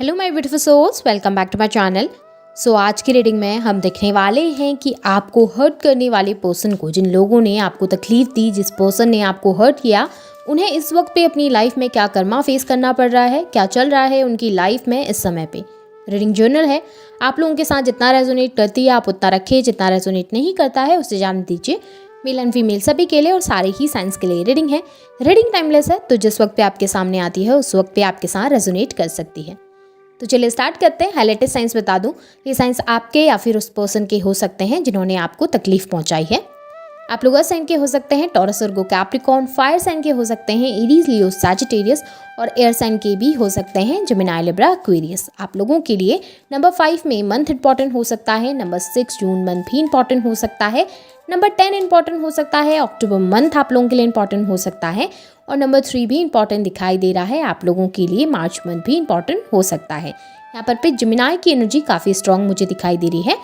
Hello my beautiful souls, welcome back to my channel. आज की reading में हम देखने वाले हैं कि आपको हर्ट करने वाले पर्सन को, जिन लोगों ने आपको तकलीफ दी, जिस पर्सन ने आपको हर्ट किया, उन्हें इस वक्त पे अपनी लाइफ में क्या कर्मा फेस करना पड़ रहा है, क्या चल रहा है उनकी लाइफ में इस समय पे। रीडिंग जर्नल है, आप लोगों के साथ जितना रेजोनेट करती है आप उतना रखिए, जितना रेजोनेट नहीं करता है उसे जान दीजिए। मेल एंड फीमेल सभी के लिए और सारे ही साइंस के लिए रीडिंग है। रीडिंग टाइमलेस है, तो जिस वक्त पे आपके सामने आती है उस वक्त पे आपके साथ रेजोनेट कर सकती है। तो चलिए स्टार्ट करते हैं। हाईलाइटेड साइंस बता दूं, ये साइंस आपके या फिर उस पर्सन के हो सकते हैं जिन्होंने आपको तकलीफ पहुंचाई है। आप लोग अर्थ साइन के हो सकते हैं, टॉरस, वर्गो, कैप्रिकॉर्न। फायर साइन के हो सकते हैं, एरीज, लियो, सैजिटेरियस। और एयर साइन के भी हो सकते हैं, जेमिनी, लिब्रा, एक्वेरियस। आप लोगों के लिए नंबर 5 में मंथ इंपॉर्टेंट हो सकता है, नंबर 6 जून मंथ भी इंपॉर्टेंट हो सकता है, नंबर 10 इंपॉर्टेंट हो सकता है, अक्टूबर मंथ आप लोगों के लिए इंपॉर्टेंट हो सकता है, और नंबर 3 भी इंपॉर्टेंट दिखाई दे रहा है आप लोगों के लिए, मार्च मंथ भी इंपॉर्टेंट हो सकता है। यहाँ पर पे जेमिनी की एनर्जी काफ़ी स्ट्रांग मुझे दिखाई दे रही है।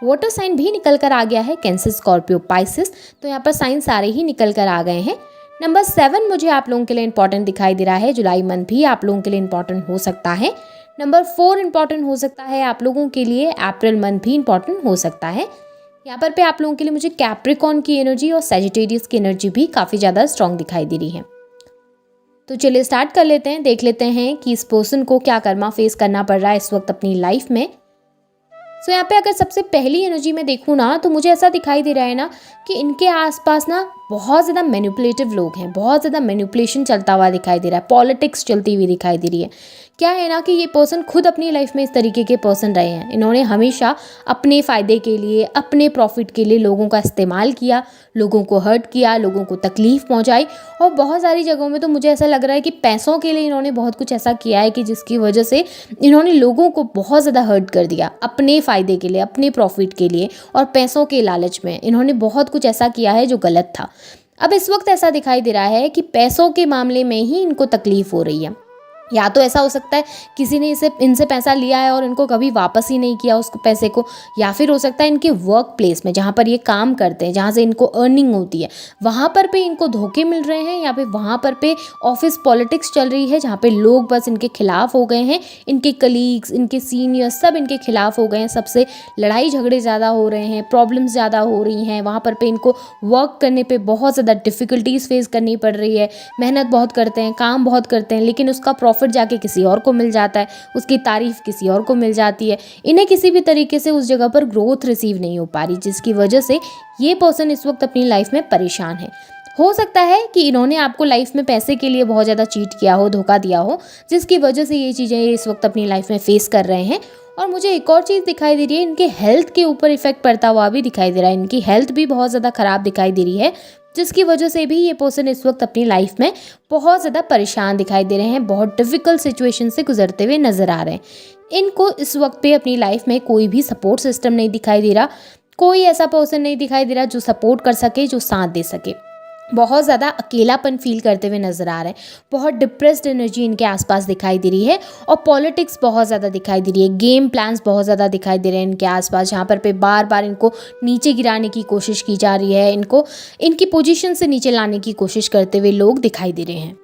वाटर साइन भी निकल कर आ गया है, कैंसर, स्कॉर्पियो, पाइसिस। तो यहाँ पर साइन सारे ही निकल कर आ गए हैं। नंबर 7 मुझे आप लोगों के लिए इंपॉर्टेंट दिखाई दे रहा है, जुलाई मंथ भी आप लोगों के लिए इंपॉर्टेंट हो सकता है। नंबर 4 इंपॉर्टेंट हो सकता है आप लोगों के लिए, अप्रैल मंथ भी इंपॉर्टेंट हो सकता है। यहाँ पर पे आप लोगों के लिए मुझे कैप्रिकॉर्न की एनर्जी और सैजिटेरियस की एनर्जी भी काफ़ी ज़्यादा स्ट्रांग दिखाई दे रही है। तो चलिए स्टार्ट कर लेते हैं, देख लेते हैं कि इस पर्सन को क्या कर्मा फेस करना पड़ रहा है इस वक्त अपनी लाइफ में। यहाँ पे अगर सबसे पहली एनर्जी में देखूँ ना, तो मुझे ऐसा दिखाई दे रहा है ना कि इनके आसपास ना बहुत ज़्यादा मैनिपुलेटिव लोग हैं, बहुत ज़्यादा मैनिपुलेशन चलता हुआ दिखाई दे रहा है, पॉलिटिक्स चलती हुई दिखाई दे रही है। क्या है ना कि ये पर्सन खुद अपनी लाइफ में इस तरीके के पर्सन रहे हैं। इन्होंने हमेशा अपने फ़ायदे के लिए, अपने प्रॉफिट के लिए लोगों का इस्तेमाल किया, लोगों को हर्ट किया, लोगों को तकलीफ़ पहुंचाई। और बहुत सारी जगहों में तो मुझे ऐसा लग रहा है कि पैसों के लिए इन्होंने बहुत कुछ ऐसा किया है कि जिसकी वजह से इन्होंने लोगों को बहुत ज़्यादा हर्ट कर दिया, अपने फ़ायदे के लिए, अपने प्रॉफिट के लिए और पैसों के लालच में इन्होंने बहुत कुछ ऐसा किया है जो गलत था। अब इस वक्त ऐसा दिखाई दे रहा है कि पैसों के मामले में ही इनको तकलीफ हो रही है। या तो ऐसा हो सकता है किसी ने इनसे पैसा लिया है और इनको कभी वापस ही नहीं किया उस पैसे को, या फिर हो सकता है इनके वर्क प्लेस में जहाँ पर ये काम करते हैं, जहाँ से इनको अर्निंग होती है, वहाँ पर पे इनको धोखे मिल रहे हैं, या फिर वहाँ पर पे ऑफिस पॉलिटिक्स चल रही है जहाँ पे लोग बस इनके खिलाफ हो गए हैं, इनके कलीग्स, इनके सीनियर्स सब इनके खिलाफ हो गए हैं, सबसे लड़ाई झगड़े ज़्यादा हो रहे हैं, प्रॉब्लम्स ज़्यादा हो रही हैं। वहाँ पर पे इनको वर्क करने पर बहुत ज़्यादा डिफ़िकल्टीज फेस करनी पड़ रही है। मेहनत बहुत करते हैं, काम बहुत करते हैं, लेकिन उसका प्रॉफिट जाके किसी और को मिल जाता है, उसकी तारीफ किसी और को मिल जाती है। इन्हें किसी भी तरीके से उस जगह पर ग्रोथ रिसीव नहीं हो पा रही, जिसकी वजह से ये पर्सन इस वक्त अपनी लाइफ में परेशान है। हो सकता है कि इन्होंने आपको लाइफ में पैसे के लिए बहुत ज़्यादा चीट किया हो, धोखा दिया हो, जिसकी वजह से ये चीज़ें इस वक्त अपनी लाइफ में फेस कर रहे हैं। और मुझे एक और चीज़ दिखाई दे रही है, इनके हेल्थ के ऊपर इफेक्ट पड़ता हुआ भी दिखाई दे रहा है। इनकी हेल्थ भी बहुत ज़्यादा ख़राब दिखाई दे रही है, जिसकी वजह से भी ये पर्सन इस वक्त अपनी लाइफ में बहुत ज़्यादा परेशान दिखाई दे रहे हैं, बहुत डिफ़िकल्ट सिचुएशन से गुजरते हुए नज़र आ रहे हैं। इनको इस वक्त पे अपनी लाइफ में कोई भी सपोर्ट सिस्टम नहीं दिखाई दे रहा, कोई ऐसा पर्सन नहीं दिखाई दे रहा जो सपोर्ट कर सके, जो साथ दे सके। बहुत ज़्यादा अकेलापन फील करते हुए नज़र आ रहे हैं, बहुत डिप्रेस्ड एनर्जी इनके आसपास दिखाई दे रही है, और पॉलिटिक्स बहुत ज़्यादा दिखाई दे रही है, गेम प्लान्स बहुत ज़्यादा दिखाई दे रहे हैं इनके आसपास, जहाँ पर पे बार बार इनको नीचे गिराने की कोशिश की जा रही है, इनको इनकी पोजीशन से नीचे लाने की कोशिश करते हुए लोग दिखाई दे रहे हैं।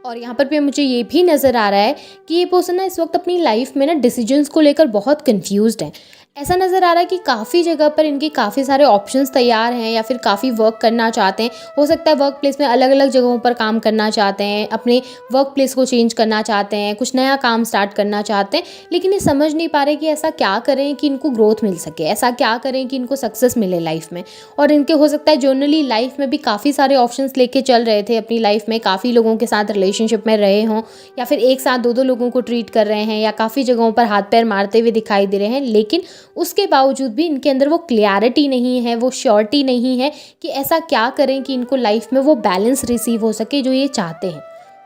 और यहाँ पर भी मुझे ये भी नज़र आ रहा है कि ये पर्सन ना इस वक्त अपनी लाइफ में ना डिसीजंस को लेकर बहुत कंफ्यूज्ड है। ऐसा नज़र आ रहा है कि काफ़ी जगह पर इनके काफ़ी सारे ऑप्शंस तैयार हैं, या फिर काफ़ी वर्क करना चाहते हैं। हो सकता है वर्क प्लेस में अलग अलग जगहों पर काम करना चाहते हैं, अपने वर्क प्लेस को चेंज करना चाहते हैं, कुछ नया काम स्टार्ट करना चाहते हैं, लेकिन ये समझ नहीं पा रहे कि ऐसा क्या करें कि इनको ग्रोथ मिल सके, ऐसा क्या करें कि इनको सक्सेस मिले लाइफ में। और इनके हो सकता है जर्नली लाइफ में भी काफ़ी सारे ऑप्शंस लेके चल रहे थे अपनी लाइफ में, काफ़ी लोगों के साथ रिलेशनशिप में रहे हों, या फिर एक साथ दो लोगों को ट्रीट कर रहे हैं, या काफ़ी जगहों पर हाथ पैर मारते हुए दिखाई दे रहे हैं, लेकिन उसके बावजूद भी इनके अंदर वो क्लियरिटी नहीं है, वो श्योरिटी नहीं है कि ऐसा क्या करें कि इनको लाइफ में वो बैलेंस रिसीव हो सके जो ये चाहते हैं।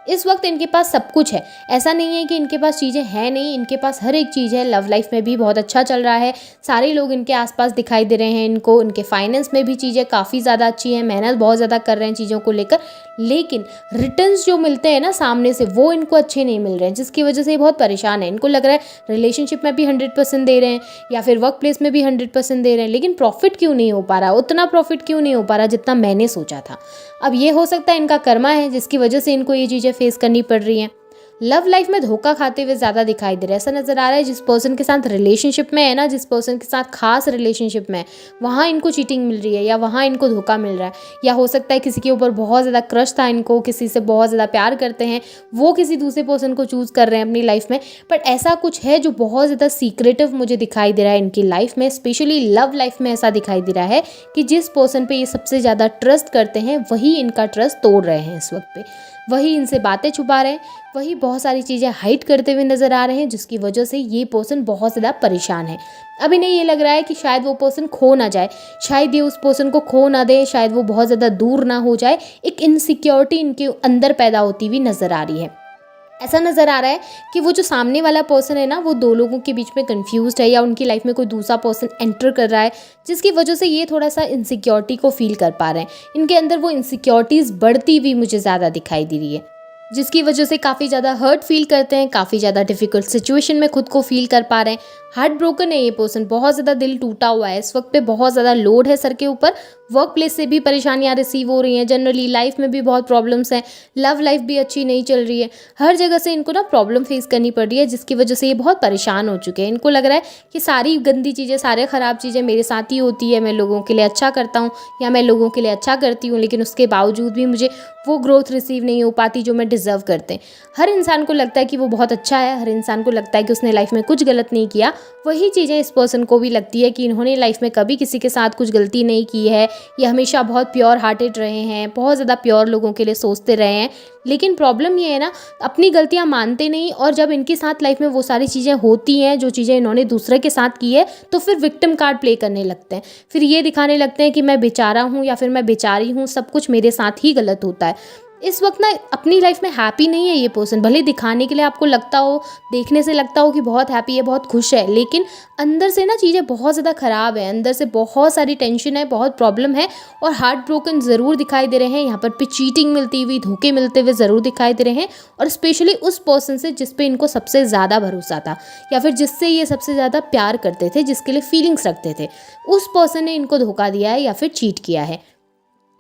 इस वक्त इनके पास सब कुछ है, ऐसा नहीं है कि इनके पास चीज़ें हैं नहीं, इनके पास हर एक चीज़ है। लव लाइफ में भी बहुत अच्छा चल रहा है, सारे लोग इनके आसपास दिखाई दे रहे हैं इनको, इनके फाइनेंस में भी चीज़ें काफ़ी ज़्यादा अच्छी हैं, मेहनत बहुत ज़्यादा कर रहे हैं चीज़ों को लेकर, लेकिन रिटर्न्स जो मिलते हैं ना सामने से, वो इनको अच्छे नहीं मिल रहे हैं, जिसकी वजह से ये बहुत परेशान है। इनको लग रहा है रिलेशनशिप में भी 100% दे रहे हैं, या फिर वर्क प्लेस में भी 100% दे रहे हैं, लेकिन प्रॉफिट क्यों नहीं हो पा रहा, उतना प्रॉफिट क्यों नहीं हो पा रहा जितना मैंने सोचा था। अब ये हो सकता है इनका कर्मा है, जिसकी वजह से इनको ये चीज़ें फेस करनी पड़ रही हैं। लव लाइफ में धोखा खाते हुए ज़्यादा दिखाई दे रहा है। ऐसा नज़र आ रहा है जिस पर्सन के साथ रिलेशनशिप में है ना, जिस पर्सन के साथ खास रिलेशनशिप में है, वहाँ इनको चीटिंग मिल रही है या वहाँ इनको धोखा मिल रहा है। या हो सकता है किसी के ऊपर बहुत ज़्यादा क्रश था इनको, किसी से बहुत ज़्यादा प्यार करते हैं, वो किसी दूसरे पर्सन को चूज़ कर रहे हैं अपनी लाइफ में। बट ऐसा कुछ है जो बहुत ज़्यादा सीक्रेटिव मुझे दिखाई दे रहा है इनकी लाइफ में, स्पेशली लव लाइफ में ऐसा दिखाई दे रहा है कि जिस पर्सन पे ये सबसे ज़्यादा ट्रस्ट करते हैं वही इनका ट्रस्ट तोड़ रहे हैं इस वक्त पे, वही इनसे बातें छुपा रहे हैं, वही बहुत सारी चीज़ें हाइड करते हुए नज़र आ रहे हैं, जिसकी वजह से ये पर्सन बहुत ज़्यादा परेशान है। अब इन्हें ये लग रहा है कि शायद वो पर्सन खो ना जाए, शायद ये उस पर्सन को खो ना दे, शायद वो बहुत ज़्यादा दूर ना हो जाए। एक इनसिक्योरिटी इनके अंदर पैदा होती हुई नज़र आ रही है। ऐसा नज़र आ रहा है कि वो जो सामने वाला पर्सन है ना, वो दो लोगों के बीच में कंफ्यूज्ड है या उनकी लाइफ में कोई दूसरा पर्सन एंटर कर रहा है, जिसकी वजह से ये थोड़ा सा इनसिक्योरिटी को फील कर पा रहे हैं। इनके अंदर वो इनसिक्योरिटीज़ बढ़ती हुई मुझे ज़्यादा दिखाई दे रही है, जिसकी वजह से काफ़ी ज़्यादा हर्ट फील करते हैं, काफ़ी ज़्यादा डिफ़िकल्ट सिचुएशन में खुद को फील कर पा रहे हैं। हार्ट ब्रोकन है ये पर्सन, बहुत ज़्यादा दिल टूटा हुआ है इस वक्त पे, बहुत ज़्यादा लोड है सर के ऊपर, वर्क प्लेस से भी परेशानियां रिसीव हो रही हैं, जनरली लाइफ में भी बहुत प्रॉब्लम्स हैं, लव लाइफ भी अच्छी नहीं चल रही है, हर जगह से इनको ना प्रॉब्लम फेस करनी पड़ रही है, जिसकी वजह से ये बहुत परेशान हो चुके हैं। इनको लग रहा है कि सारी गंदी चीज़ें, सारे ख़राब चीज़ें मेरे साथ ही होती है, मैं लोगों के लिए अच्छा करता हूँ या मैं लोगों के लिए अच्छा करती हूँ, लेकिन उसके बावजूद भी मुझे वो ग्रोथ रिसीव नहीं हो पाती जो मैं डिज़र्व करते हैं। हर इंसान को लगता है कि वो बहुत अच्छा है, हर इंसान को लगता है कि उसने लाइफ में कुछ गलत नहीं किया। वही चीज़ें इस पर्सन को भी लगती है कि इन्होंने लाइफ में कभी किसी के साथ कुछ गलती नहीं की है, ये हमेशा बहुत प्योर हार्टेड रहे हैं, बहुत ज़्यादा प्योर लोगों के लिए सोचते रहे हैं। लेकिन प्रॉब्लम ये है ना, अपनी गलतियां मानते नहीं, और जब इनके साथ लाइफ में वो सारी चीज़ें होती हैं जो चीज़ें इन्होंने दूसरे के साथ की है, तो फिर विक्टिम कार्ड प्ले करने लगते हैं, फिर ये दिखाने लगते हैं कि मैं बेचारा हूँ या फिर मैं बेचारी हूँ, सब कुछ मेरे साथ ही गलत होता है। इस वक्त ना अपनी लाइफ में हैप्पी नहीं है ये पर्सन, भले दिखाने के लिए आपको लगता हो, देखने से लगता हो कि बहुत हैप्पी है, बहुत खुश है, लेकिन अंदर से ना चीज़ें बहुत ज़्यादा ख़राब है, अंदर से बहुत सारी टेंशन है, बहुत प्रॉब्लम है, और हार्ट ब्रोकन ज़रूर दिखाई दे रहे हैं। यहाँ पर चीटिंग मिलती हुई, धोखे मिलते हुए ज़रूर दिखाई दे रहे हैं, और स्पेशली उस पर्सन से जिस पे इनको सबसे ज़्यादा भरोसा था या फिर जिससे ये सबसे ज़्यादा प्यार करते थे, जिसके लिए फीलिंग्स रखते थे, उस पर्सन ने इनको धोखा दिया है या फिर चीट किया है।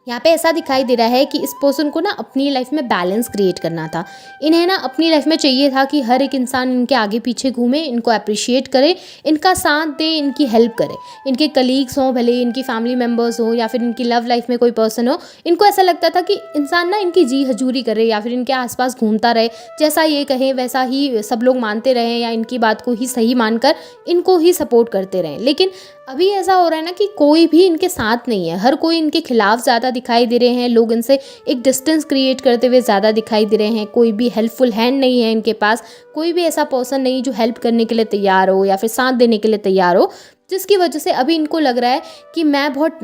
यहाँ पे ऐसा दिखाई दे रहा है कि इस पर्सन को ना अपनी लाइफ में बैलेंस क्रिएट करना था। इन्हें ना अपनी लाइफ में चाहिए था कि हर एक इंसान इनके आगे पीछे घूमे, इनको अप्रिशिएट करे, इनका साथ दे, इनकी हेल्प करे। इनके कलीग्स हों, भले इनकी फैमिली मेम्बर्स हो या फिर इनकी लव लाइफ में कोई पर्सन हो, इनको ऐसा लगता था कि इंसान ना इनकी जी हजूरी करे या फिर इनके आसपास घूमता रहे, जैसा ये कहें वैसा ही सब लोग मानते रहें या इनकी बात को ही सही मानकर इनको ही सपोर्ट करते रहें। लेकिन अभी ऐसा हो रहा है ना कि कोई भी इनके साथ नहीं है, हर कोई इनके खिलाफ ज़्यादा दिखाई दे रहे हैं, लोग इनसे एक डिस्टेंस क्रिएट करते हुए ज़्यादा दिखाई दे रहे हैं, कोई भी हेल्पफुल हैंड नहीं है इनके पास, कोई भी ऐसा पर्सन नहीं जो हेल्प करने के लिए तैयार हो या फिर साथ देने के लिए तैयार हो, जिसकी वजह से अभी इनको लग रहा है कि मैं बहुत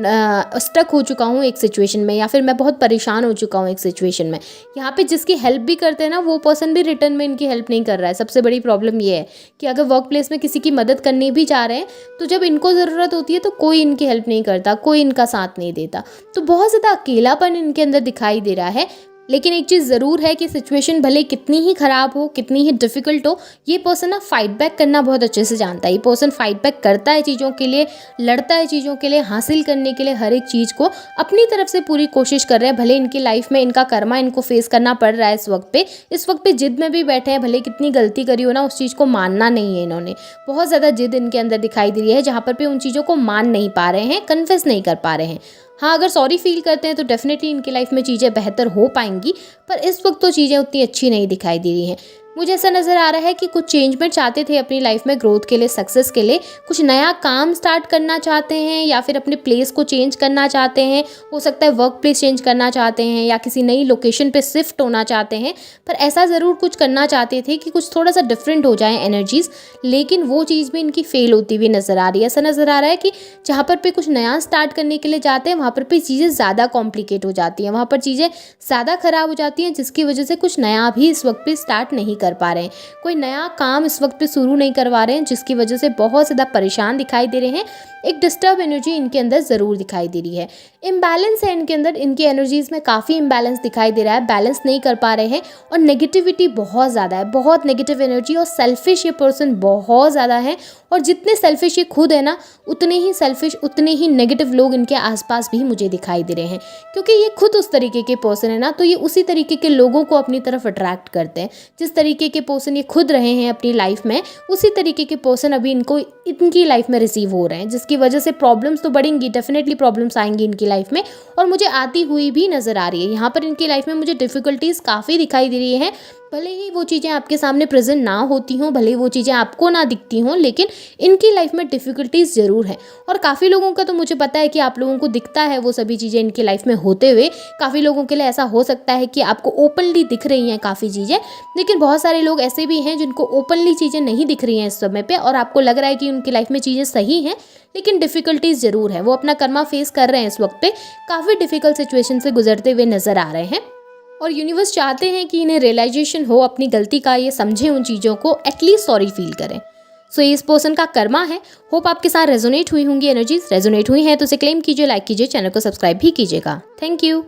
स्टक हो चुका हूँ एक सिचुएशन में, या फिर मैं बहुत परेशान हो चुका हूँ एक सिचुएशन में। यहाँ पे जिसकी हेल्प भी करते हैं ना, वो पर्सन भी रिटर्न में इनकी हेल्प नहीं कर रहा है। सबसे बड़ी प्रॉब्लम ये है कि अगर वर्क प्लेस में किसी की मदद करनी भी चाह रहे हैं, तो जब इनको ज़रूरत होती है तो कोई इनकी हेल्प नहीं करता, कोई इनका साथ नहीं देता, तो बहुत ज़्यादा अकेलापन इनके अंदर दिखाई दे रहा है। लेकिन एक चीज़ ज़रूर है कि सिचुएशन भले कितनी ही ख़राब हो, कितनी ही डिफ़िकल्ट हो, ये पर्सन ना फाइट बैक करना बहुत अच्छे से जानता है। ये पर्सन फाइट बैक करता है चीज़ों के लिए, लड़ता है चीज़ों के लिए, हासिल करने के लिए हर एक चीज़ को अपनी तरफ से पूरी कोशिश कर रहे हैं। भले इनकी लाइफ में इनका कर्मा इनको फेस करना पड़ रहा है इस वक्त पे जिद में भी बैठे हैं, भले कितनी गलती करी हो ना, उस चीज़ को मानना नहीं है इन्होंने। बहुत ज़्यादा जिद इनके अंदर दिखाई दे रही है, जहाँ पर उन चीज़ों को मान नहीं पा रहे हैं, कन्फेस नहीं कर पा रहे हैं। हाँ, अगर सॉरी फील करते हैं तो डेफिनेटली इनकी लाइफ में चीज़ें बेहतर हो पाएंगी, पर इस वक्त तो चीज़ें उतनी अच्छी नहीं दिखाई दे रही हैं। मुझे ऐसा नज़र आ रहा है कि कुछ चेंजमेंट चाहते थे अपनी लाइफ में, ग्रोथ के लिए, सक्सेस के लिए, कुछ नया काम स्टार्ट करना चाहते हैं या फिर अपने प्लेस को चेंज करना चाहते हैं, हो सकता है वर्क प्लेस चेंज करना चाहते हैं या किसी नई लोकेशन पे शिफ्ट होना चाहते हैं। पर ऐसा ज़रूर कुछ करना चाहते थे कि कुछ थोड़ा सा डिफरेंट हो जाए एनर्जीज़, लेकिन वो चीज़ भी इनकी फेल होती हुई नज़र आ रही है। ऐसा नज़र आ रहा है कि जहाँ पर कुछ नया स्टार्ट करने के लिए जाते हैं, वहाँ पर चीज़ें ज़्यादा कॉम्प्लिकेट हो जाती हैं, वहाँ पर चीज़ें ज़्यादा ख़राब हो जाती हैं, जिसकी वजह से कुछ नया भी इस वक्त पे स्टार्ट नहीं कर पा रहे हैं, कोई नया काम इस वक्त पे शुरू नहीं करवा रहे हैं, जिसकी वजह से बहुत ज़्यादा परेशान दिखाई दे रहे हैं। एक डिस्टर्ब एनर्जी इनके अंदर ज़रूर दिखाई दे रही है, इम्बैलेंस है इनके अंदर, इनकी एनर्जीज़ में काफ़ी इम्बैलेंस दिखाई दे रहा है, बैलेंस नहीं कर पा रहे हैं, और नेगेटिविटी बहुत ज़्यादा है, बहुत नेगेटिव एनर्जी, और सेल्फिश ये पर्सन बहुत ज़्यादा है। और जितने सेल्फिश ये खुद है ना, उतने ही सेल्फिश, उतने ही नेगेटिव लोग इनके आसपास भी मुझे दिखाई दे रहे हैं, क्योंकि ये खुद उस तरीके के पर्सन है ना, तो ये उसी तरीके के लोगों को अपनी तरफ अट्रैक्ट करते हैं। जिस तरीके तरीके के पर्सन ये खुद रहे हैं अपनी लाइफ में, उसी तरीके के पर्सन अभी इनकी लाइफ में रिसीव हो रहे हैं, जिसकी वजह से प्रॉब्लम्स तो बढ़ेंगी, डेफिनेटली प्रॉब्लम्स आएंगी इनकी लाइफ में, और मुझे आती हुई भी नज़र आ रही है। यहाँ पर इनकी लाइफ में मुझे डिफ़िकल्टीज़ काफ़ी दिखाई दे रही हैं। भले ही वो चीज़ें आपके सामने प्रेजेंट ना होती हों, भले ही वो चीज़ें आपको ना दिखती हों, लेकिन इनकी लाइफ में डिफ़िकल्टीज़ ज़रूर हैं। और काफ़ी लोगों का तो मुझे पता है कि आप लोगों को दिखता है वो सभी चीज़ें इनकी लाइफ में होते हुए। काफ़ी लोगों के लिए ऐसा हो सकता है कि आपको ओपनली दिख रही हैं काफ़ी चीज़ें, लेकिन बहुत सारे लोग ऐसे भी हैं जिनको ओपनली चीज़ें नहीं दिख रही हैं इस समय पे, और आपको लग रहा है कि उनकी लाइफ में चीज़ें सही हैं, लेकिन डिफ़िकल्टीज़ ज़रूर है। वो अपना कर्मा फेस कर रहे हैं इस वक्त पे, काफ़ी डिफ़िकल्ट सिचुएशन से गुजरते हुए नज़र आ रहे हैं, और यूनिवर्स चाहते हैं कि इन्हें रियलाइजेशन हो अपनी गलती का, ये समझें उन चीज़ों को, एटलीस्ट सॉरी फील करें। सो ये इस पर्सन का कर्मा है। होप आपके साथ रेजोनेट हुई होंगी एनर्जीज। रेजोनेट हुई हैं तो इसे क्लेम कीजिए, लाइक कीजिए, चैनल को सब्सक्राइब भी कीजिएगा। Thank you.